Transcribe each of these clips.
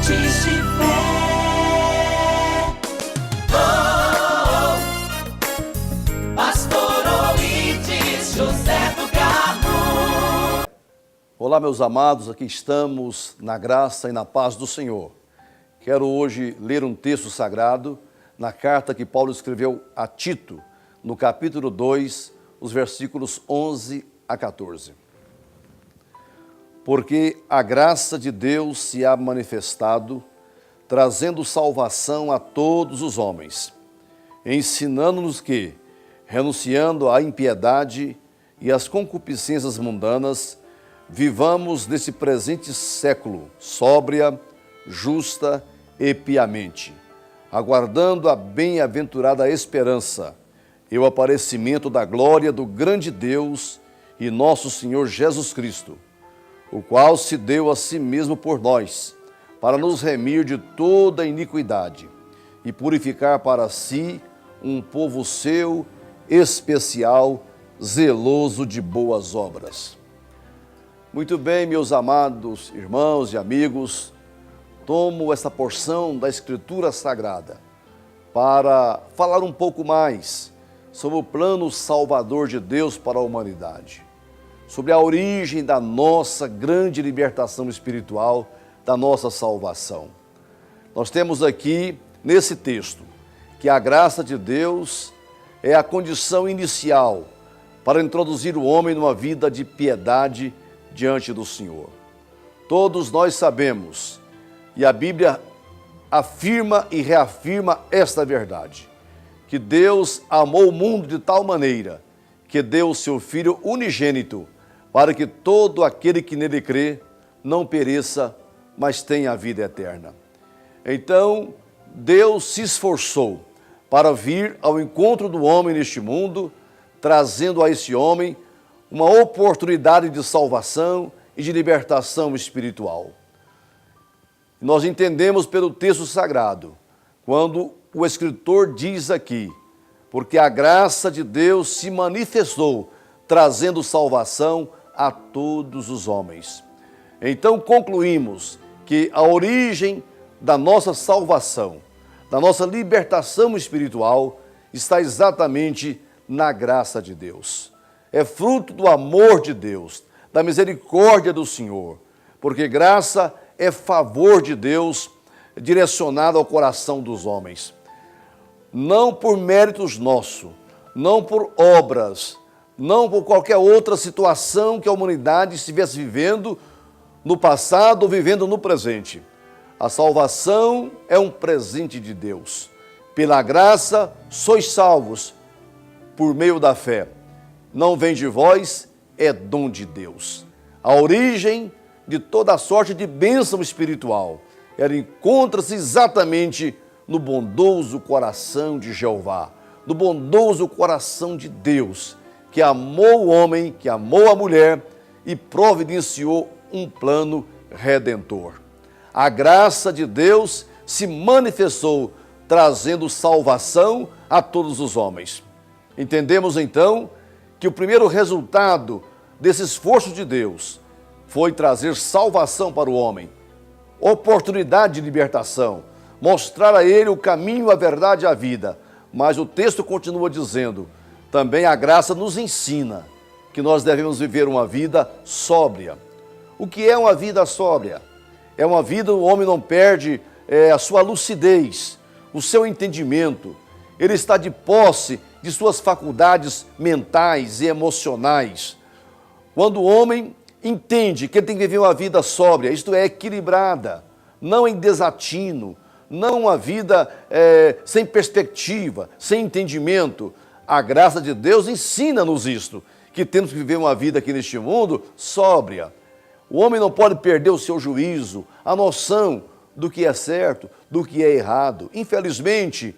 Sementes de Fé. Pastor Oídes José do Carmo. Olá, meus amados, aqui estamos na graça e na paz do Senhor. Quero hoje ler um texto sagrado na carta que Paulo escreveu a Tito, no capítulo 2, os versículos 11 a 14. Porque a graça de Deus se há manifestado, trazendo salvação a todos os homens, ensinando-nos que, renunciando à impiedade e às concupiscências mundanas, vivamos nesse presente século sóbria, justa e piamente, aguardando a bem-aventurada esperança e o aparecimento da glória do grande Deus e nosso Senhor Jesus Cristo, o qual se deu a si mesmo por nós, para nos remir de toda iniquidade e purificar para si um povo seu, especial, zeloso de boas obras. Muito bem, meus amados irmãos e amigos, tomo esta porção da Escritura Sagrada para falar um pouco mais sobre o plano salvador de Deus para a humanidade, sobre a origem da nossa grande libertação espiritual, da nossa salvação. Nós temos aqui, nesse texto, que a graça de Deus é a condição inicial para introduzir o homem numa vida de piedade diante do Senhor. Todos nós sabemos, e a Bíblia afirma e reafirma esta verdade, que Deus amou o mundo de tal maneira que deu o seu Filho unigênito para que todo aquele que nele crê não pereça, mas tenha a vida eterna. Então, Deus se esforçou para vir ao encontro do homem neste mundo, trazendo a esse homem uma oportunidade de salvação e de libertação espiritual. Nós entendemos pelo texto sagrado, quando o escritor diz aqui, porque a graça de Deus se manifestou, trazendo salvação a todos os homens. Então concluímos que a origem da nossa salvação, da nossa libertação espiritual, está exatamente na graça de Deus. É fruto do amor de Deus, da misericórdia do Senhor, porque graça é favor de Deus direcionado ao coração dos homens. Não por méritos nossos, não por obras, não por qualquer outra situação que a humanidade estivesse vivendo no passado ou vivendo no presente. A salvação é um presente de Deus. Pela graça sois salvos, por meio da fé. Não vem de vós, é dom de Deus. A origem de toda sorte de bênção espiritual, ela encontra-se exatamente no bondoso coração de Jeová, no bondoso coração de Deus, que amou o homem, que amou a mulher e providenciou um plano redentor. A graça de Deus se manifestou, trazendo salvação a todos os homens. Entendemos então que o primeiro resultado desse esforço de Deus foi trazer salvação para o homem, oportunidade de libertação, mostrar a ele o caminho, a verdade e a vida. Mas o texto continua dizendo, também a graça nos ensina que nós devemos viver uma vida sóbria. O que é uma vida sóbria? É uma vida onde o homem não perde a sua lucidez, o seu entendimento. Ele está de posse de suas faculdades mentais e emocionais. Quando o homem entende que ele tem que viver uma vida sóbria, isto é, equilibrada, não em desatino, não uma vida sem perspectiva, sem entendimento. A graça de Deus ensina-nos isto, que temos que viver uma vida aqui neste mundo sóbria. O homem não pode perder o seu juízo, a noção do que é certo, do que é errado. Infelizmente,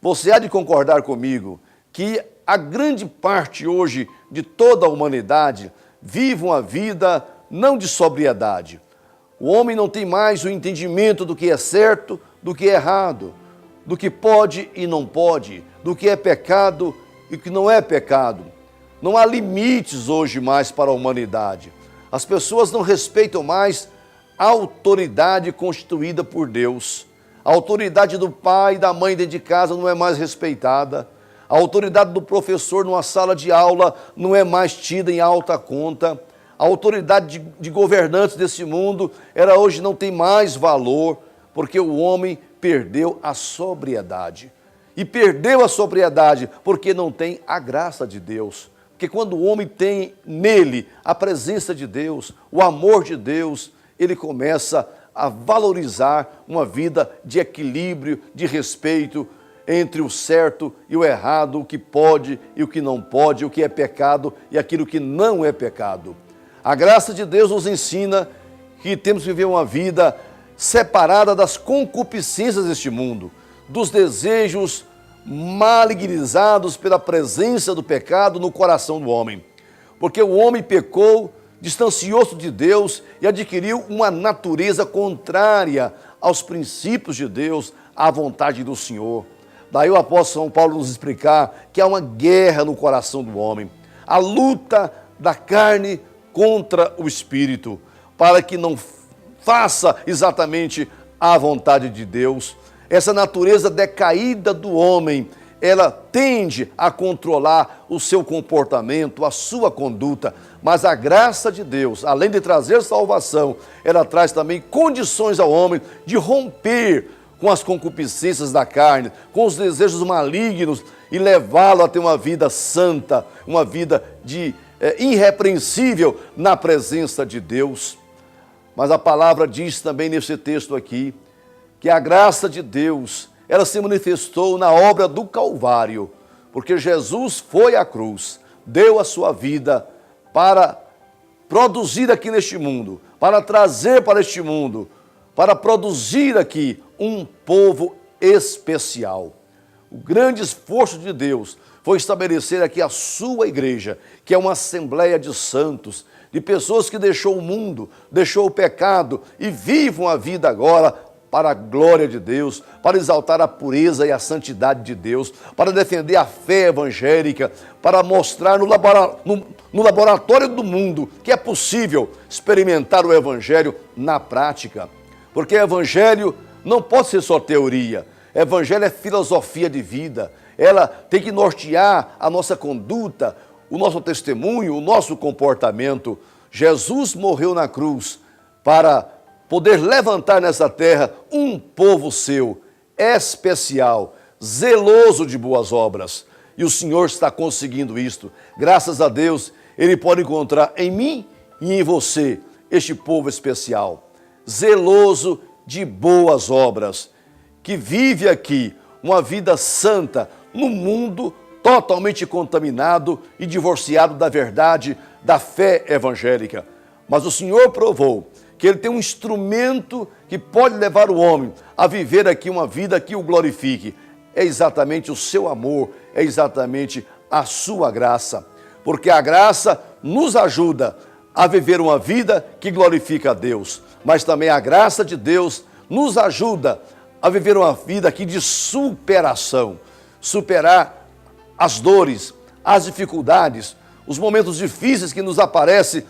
você há de concordar comigo que a grande parte hoje de toda a humanidade vive uma vida não de sobriedade. O homem não tem mais o entendimento do que é certo, do que é errado, do que pode e não pode, do que é pecado e o que não é pecado. Não há limites hoje mais para a humanidade. As pessoas não respeitam mais autoridade constituída por Deus. A autoridade do pai e da mãe dentro de casa não é mais respeitada. A autoridade do professor numa sala de aula não é mais tida em alta conta. A autoridade de governantes desse mundo, ela hoje não tem mais valor, porque o homem perdeu a sobriedade. E perdeu a sobriedade porque não tem a graça de Deus. Porque quando o homem tem nele a presença de Deus, o amor de Deus, ele começa a valorizar uma vida de equilíbrio, de respeito entre o certo e o errado, o que pode e o que não pode, o que é pecado e aquilo que não é pecado. A graça de Deus nos ensina que temos que viver uma vida separada das concupiscências deste mundo, dos desejos malignizados pela presença do pecado no coração do homem. Porque o homem pecou, distanciou-se de Deus e adquiriu uma natureza contrária aos princípios de Deus, à vontade do Senhor. Daí o apóstolo São Paulo nos explicar que há uma guerra no coração do homem, a luta da carne contra o espírito, para que não faça exatamente a vontade de Deus. Essa natureza decaída do homem, ela tende a controlar o seu comportamento, a sua conduta, mas a graça de Deus, além de trazer salvação, ela traz também condições ao homem de romper com as concupiscências da carne, com os desejos malignos e levá-lo a ter uma vida santa, uma vida irrepreensível na presença de Deus. Mas a palavra diz também nesse texto aqui, que a graça de Deus, ela se manifestou na obra do Calvário, porque Jesus foi à cruz, deu a sua vida para produzir aqui neste mundo, para trazer para este mundo, para produzir aqui um povo especial. O grande esforço de Deus foi estabelecer aqui a sua igreja, que é uma assembleia de santos, de pessoas que deixou o mundo, deixou o pecado e vivam a vida agora para a glória de Deus, para exaltar a pureza e a santidade de Deus, para defender a fé evangélica, para mostrar no laboratório do mundo que é possível experimentar o evangelho na prática. Porque o evangelho não pode ser só teoria, evangelho é filosofia de vida, ela tem que nortear a nossa conduta, o nosso testemunho, o nosso comportamento. Jesus morreu na cruz para poder levantar nessa terra um povo seu, especial, zeloso de boas obras. E o Senhor está conseguindo isto. Graças a Deus, Ele pode encontrar em mim e em você este povo especial, zeloso de boas obras, que vive aqui uma vida santa no mundo totalmente contaminado e divorciado da verdade, da fé evangélica. Mas o Senhor provou que Ele tem um instrumento que pode levar o homem a viver aqui uma vida que o glorifique. É exatamente o seu amor, é exatamente a sua graça. Porque a graça nos ajuda a viver uma vida que glorifica a Deus. Mas também a graça de Deus nos ajuda a viver uma vida aqui de superação. Superar as dores, as dificuldades, os momentos difíceis que nos aparecem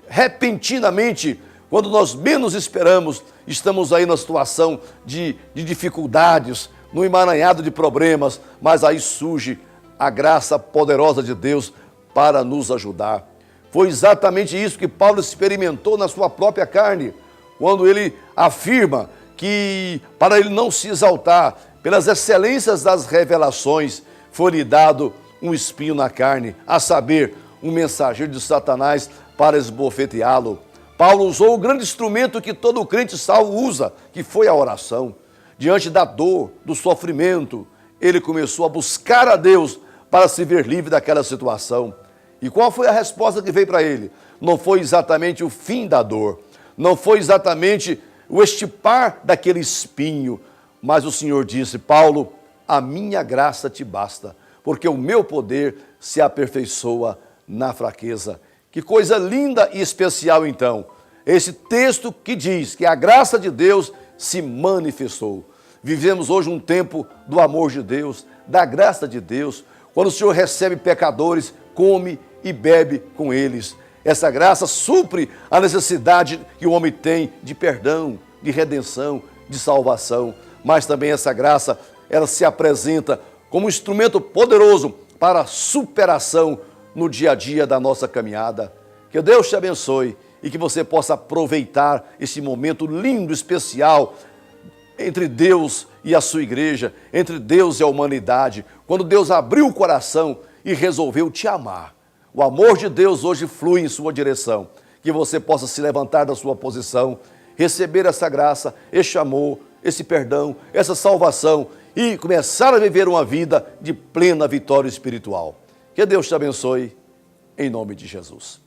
repentinamente, quando nós menos esperamos, estamos aí numa situação de dificuldades, no emaranhado de problemas, mas aí surge a graça poderosa de Deus para nos ajudar. Foi exatamente isso que Paulo experimentou na sua própria carne, quando ele afirma que, para ele não se exaltar pelas excelências das revelações, foi-lhe dado um espinho na carne, a saber, um mensageiro de Satanás para esbofeteá-lo. Paulo usou o grande instrumento que todo crente salvo usa, que foi a oração. Diante da dor, do sofrimento, ele começou a buscar a Deus para se ver livre daquela situação. E qual foi a resposta que veio para ele? Não foi exatamente o fim da dor, não foi exatamente o estipar daquele espinho, mas o Senhor disse: Paulo, a minha graça te basta, porque o meu poder se aperfeiçoa na fraqueza. Que coisa linda e especial, então, esse texto que diz que a graça de Deus se manifestou. Vivemos hoje um tempo do amor de Deus, da graça de Deus. Quando o Senhor recebe pecadores, come e bebe com eles. Essa graça supre a necessidade que o homem tem de perdão, de redenção, de salvação. Mas também essa graça, ela se apresenta como um instrumento poderoso para a superação no dia a dia da nossa caminhada. Que Deus te abençoe e que você possa aproveitar esse momento lindo, especial, entre Deus e a sua igreja, entre Deus e a humanidade, quando Deus abriu o coração e resolveu te amar. O amor de Deus hoje flui em sua direção. Que você possa se levantar da sua posição, receber essa graça, esse amor, esse perdão, essa salvação e começar a viver uma vida de plena vitória espiritual. Que Deus te abençoe, em nome de Jesus.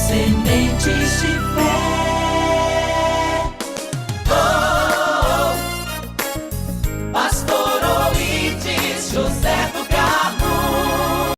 Sementes de fé.